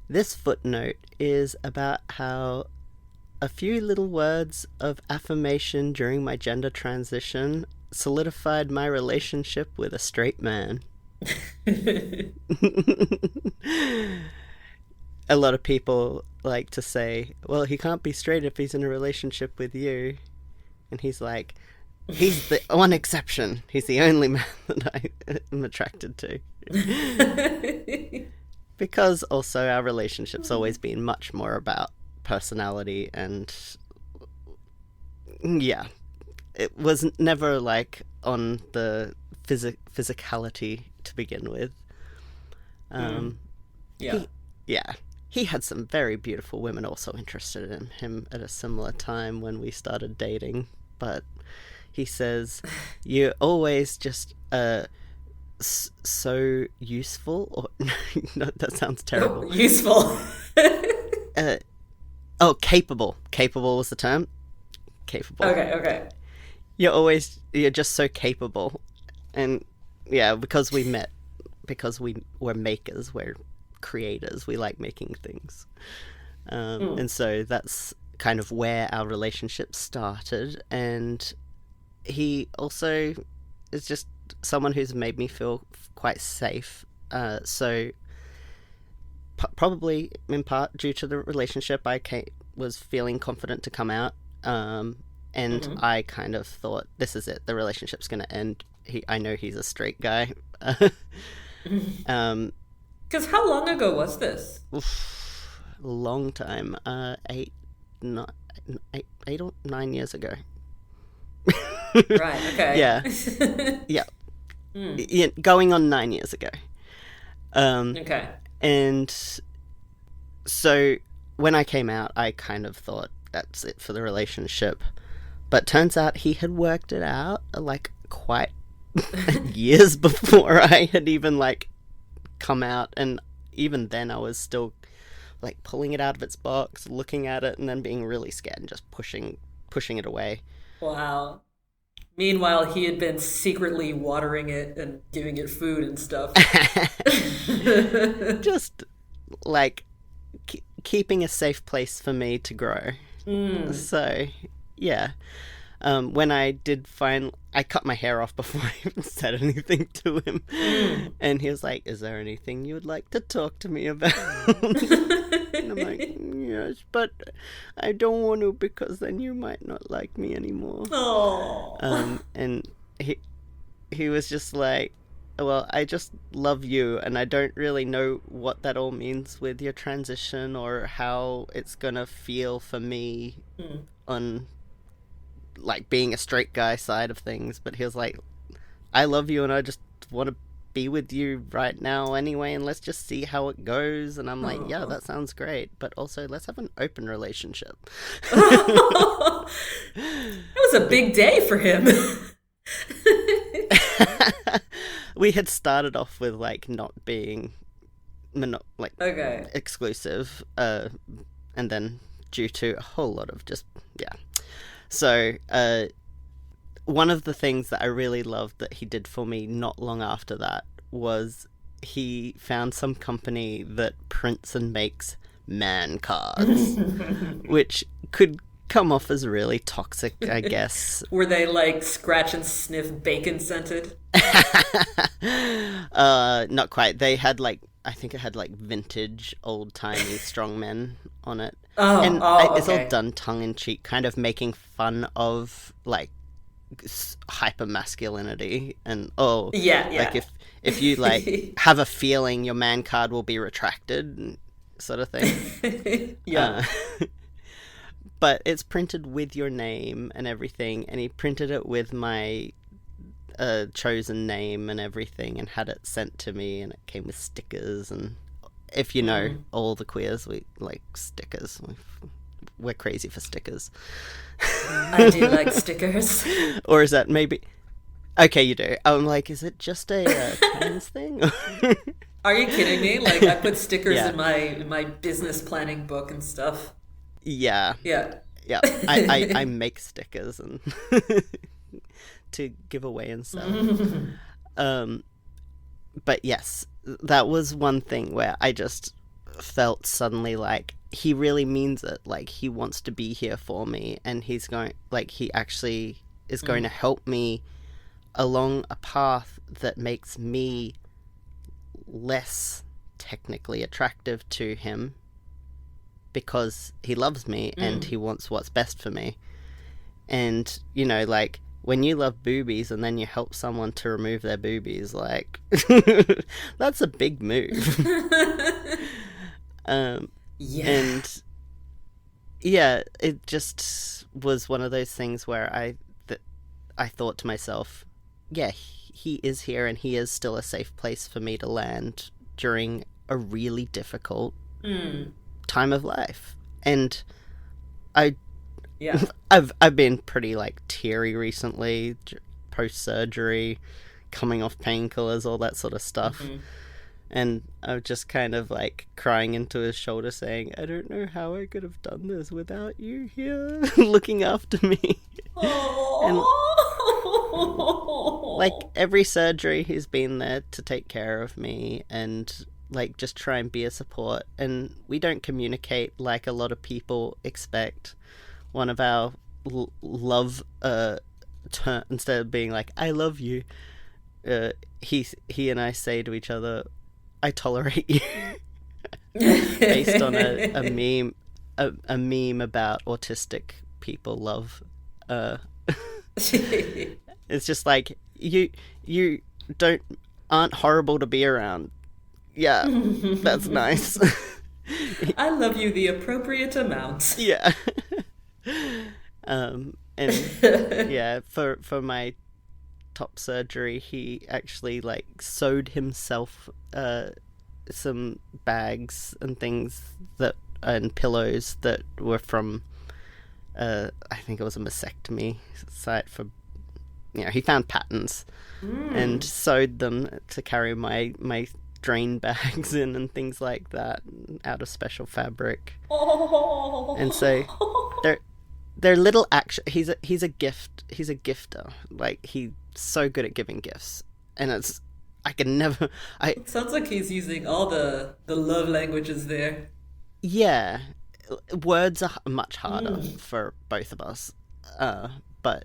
This footnote is about how a few little words of affirmation during my gender transition solidified my relationship with a straight man. A lot of people like to say, well, he can't be straight if he's in a relationship with you. And he's like, he's the one exception. He's the only man that I am attracted to. Because also our relationship's always been much more about personality and, yeah, it was never like on the physicality to begin with. Yeah. He had some very beautiful women also interested in him at a similar time when we started dating, but he says, you're always just so useful, or no, that sounds terrible. Useful. Capable was the term. Capable. Okay. You're just so capable. And yeah, because we were makers, we're creators, we like making things. And so that's kind of where our relationship started. And he also is just someone who's made me feel quite safe. So probably in part due to the relationship, I was feeling confident to come out. And I kind of thought, this is it, the relationship's going to end. I know he's a straight guy. Because how long ago was this? Long time. 8 or 9 years ago. Right, okay. Yeah. Yeah, going on 9 years ago. Okay. And so when I came out, I kind of thought that's it for the relationship. But turns out he had worked it out like quite years before I had even like come out. And even then I was still like pulling it out of its box, looking at it, and then being really scared and just pushing it away. Wow. Meanwhile, he had been secretly watering it and giving it food and stuff. Just like keeping a safe place for me to grow. So yeah, when I did I cut my hair off before I even said anything to him. And he was like, is there anything you would like to talk to me about? And I'm like, yes, but I don't want to, because then you might not like me anymore. Oh. And he was just like, well, I just love you, and I don't really know what that all means with your transition or how it's gonna feel for me on like being a straight guy side of things. But he was like, I love you and I just want to be with you right now anyway, and let's just see how it goes. And I'm like, yeah, that sounds great, but also let's have an open relationship. That was a big day for him. We had started off with like not being exclusive, and then due to a whole lot of just so one of the things that I really loved that he did for me not long after that was he found some company that prints and makes man cards, which could come off as really toxic, I guess. Were they like scratch and sniff bacon scented? Not quite. They had like, I think it had like vintage old-timey strongmen on it. It's all done tongue-in-cheek, kind of making fun of like hyper masculinity and like if you like have a feeling your man card will be retracted sort of thing. But it's printed with your name and everything, and he printed it with my chosen name and everything and had it sent to me, and it came with stickers. And if you know all the queers, we like stickers. We're crazy for stickers. I do like stickers. Or is that maybe... Okay, you do. I'm like, is it just a trans thing? Are you kidding me? Like, I put stickers in my business planning book and stuff. Yeah. I make stickers and to give away and sell. But yes, that was one thing where I just felt suddenly like he really means it. Like, he wants to be here for me, and he actually is going to help me along a path that makes me less technically attractive to him because he loves me and he wants what's best for me. And, like, when you love boobies and then you help someone to remove their boobies, like, that's a big move. Yeah. And yeah, it just was one of those things where I thought to myself, yeah, he is here and he is still a safe place for me to land during a really difficult time of life. And I Yeah. I've been pretty like teary recently, post surgery, coming off painkillers, all that sort of stuff. And I was just kind of like crying into his shoulder saying, I don't know how I could have done this without you here looking after me. And like every surgery, he's been there to take care of me and like just try and be a support. And we don't communicate like a lot of people expect. One of our love instead of being like I love you, he and I say to each other, I tolerate you. Based on a meme about autistic people love. It's just like you aren't horrible to be around. Yeah, that's nice. I love you the appropriate amount. Yeah. And yeah, for my top surgery, he actually like sewed himself some bags and things and pillows that were from I think it was a mastectomy site for, he found patterns and sewed them to carry my drain bags in and things like that out of special fabric. And so they're little action. He's a gifter. Like, he's so good at giving gifts, and It sounds like he's using all the love languages there. Yeah, words are much harder for both of us, but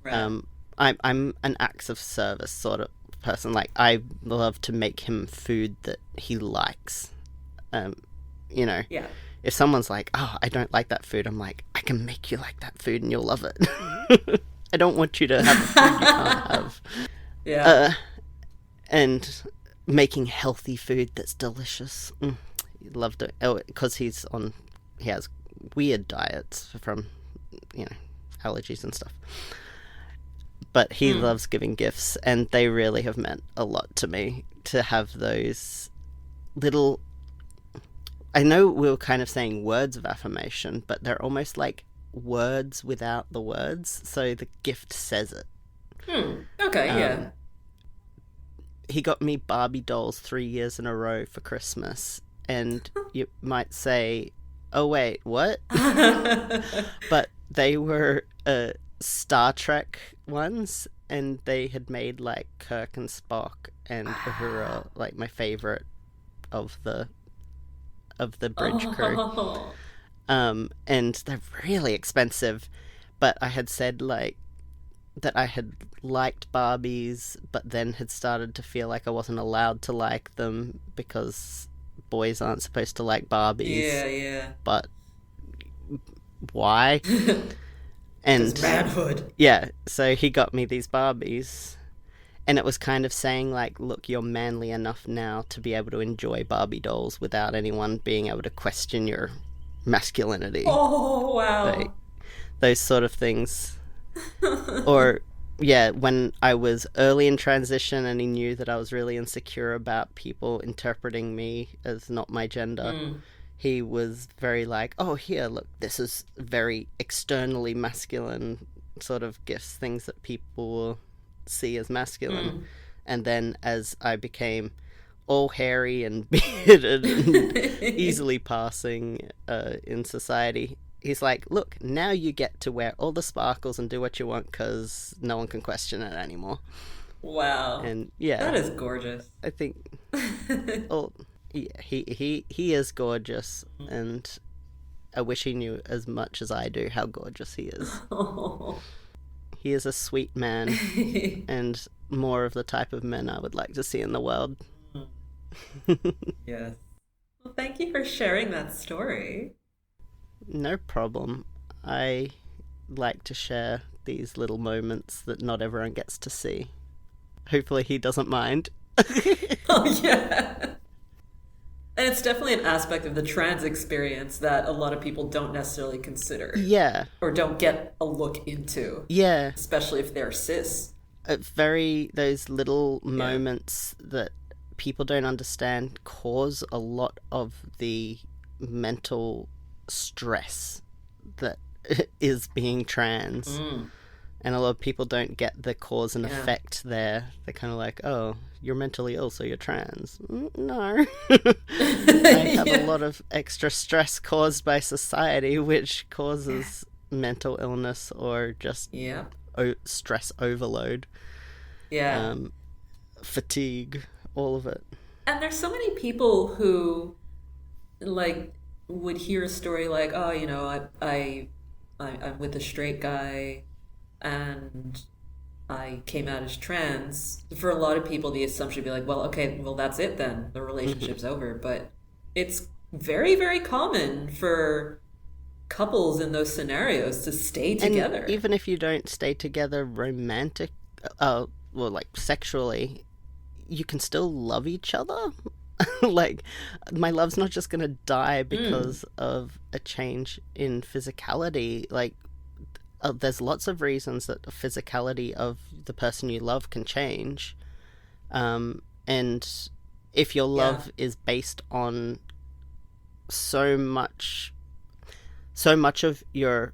Right. I'm an acts of service sort of person. Like, I love to make him food that he likes. Yeah. If someone's like, oh, I don't like that food, I'm like, I can make you like that food and you'll love it. I don't want you to have a food you can't have. Yeah. And making healthy food that's delicious. Loved it. Oh, because he has weird diets from, allergies and stuff. But he loves giving gifts, and they really have meant a lot to me to have those little... I know we were kind of saying words of affirmation, but they're almost like words without the words, so the gift says it. Okay, yeah. He got me Barbie dolls 3 years in a row for Christmas, and you might say, oh wait, what? But they were Star Trek ones, and they had made like Kirk and Spock and Uhura, like my favorite of the bridge crew. And they're really expensive, but I had said like that I had liked Barbies, but then had started to feel like I wasn't allowed to like them because boys aren't supposed to like Barbies. Yeah. But why? And manhood. yeah, so he got me these Barbies, and it was kind of saying like, look, you're manly enough now to be able to enjoy Barbie dolls without anyone being able to question your masculinity. Oh, wow. Like, those sort of things. Or yeah, when I was early in transition and he knew that I was really insecure about people interpreting me as not my gender, he was very like, oh, here, look, this is very externally masculine sort of gifts, things that people will see as masculine. And then as I became all hairy and bearded and easily passing in society, he's like, look, now you get to wear all the sparkles and do what you want because no one can question it anymore. Wow. And yeah, That is gorgeous. I think Yeah, he is gorgeous, and I wish he knew as much as I do how gorgeous he is. Oh. He is a sweet man, and more of the type of men I would like to see in the world. Yes. Well, thank you for sharing that story. No problem. I like to share these little moments that not everyone gets to see. Hopefully, he doesn't mind. Oh, yeah. And it's definitely an aspect of the trans experience that a lot of people don't necessarily consider Yeah, or don't get a look into, yeah. especially if they're cis. Those little Yeah. moments that people don't understand cause a lot of the mental stress that is being trans. Mm, And a lot of people don't get the cause and yeah. effect there. They're kind of like, oh, you're mentally ill, so you're trans. No. I have a Yeah. lot of extra stress caused by society, which causes mental illness or just Yeah. stress overload, Yeah. um, fatigue, all of it. And there's so many people who like would hear a story like, oh, I'm with a straight guy and I came out as trans. For a lot of people, the assumption would be like, well, okay, well, that's it then. The Hmm. relationship's over. But it's very, very common for couples in those scenarios to stay And together. even if you don't stay together well, like sexually, you can still love each other. Like, my love's not just gonna die Mm, because of a change in physicality. Like, there's lots of reasons that the physicality of the person you love can change. And if your yeah. love is based on so much, so much of your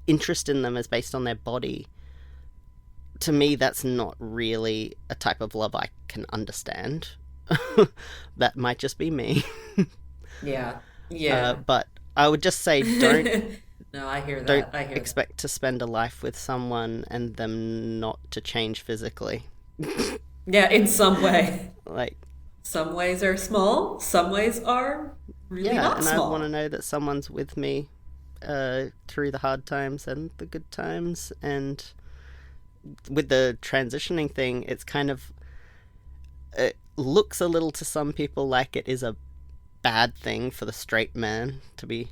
interest in them is based on their body, to me, that's not really a type of love I can understand. That might just be me. Yeah. Yeah. But I would just say, don't No, I hear don't that. I hear that. expect to spend a life with someone and them not to change physically. Yeah, in some way. Like, Some ways are small, some ways are really yeah, not and I want to small. know that someone's with me through the hard times and the good times. And with the transitioning thing, it's kind of, it looks a little to some people like it is a bad thing for the straight man to be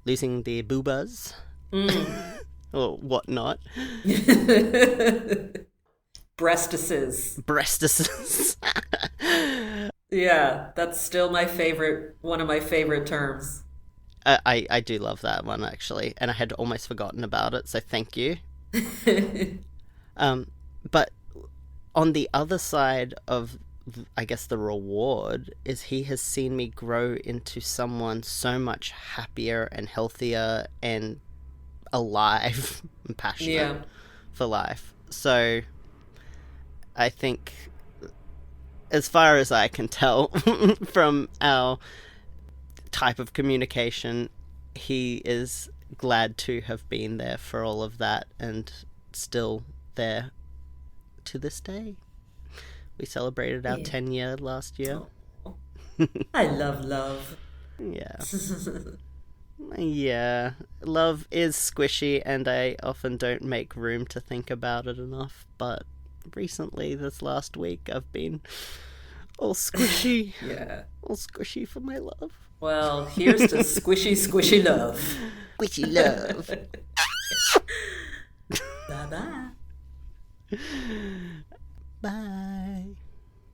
losing their boobas Mm. or whatnot. Breastises. Breastises. Yeah, that's still my favorite, one of my favorite terms. I do love that one actually, and I had almost forgotten about it, so thank you. Um, but on the other side of, I guess, the reward is he has seen me grow into someone so much happier and healthier and alive and passionate Yeah. for life. So I think, as far as I can tell from our type of communication, he is glad to have been there for all of that and still there to this day. We celebrated our Yeah. 10-year last year. Oh, I love love. Yeah. Yeah. Love is squishy, and I often don't make room to think about it enough, but recently, this last week, I've been all squishy. Yeah. All squishy for my love. Well, here's to squishy, squishy love. Squishy love. Bye bye. Bye.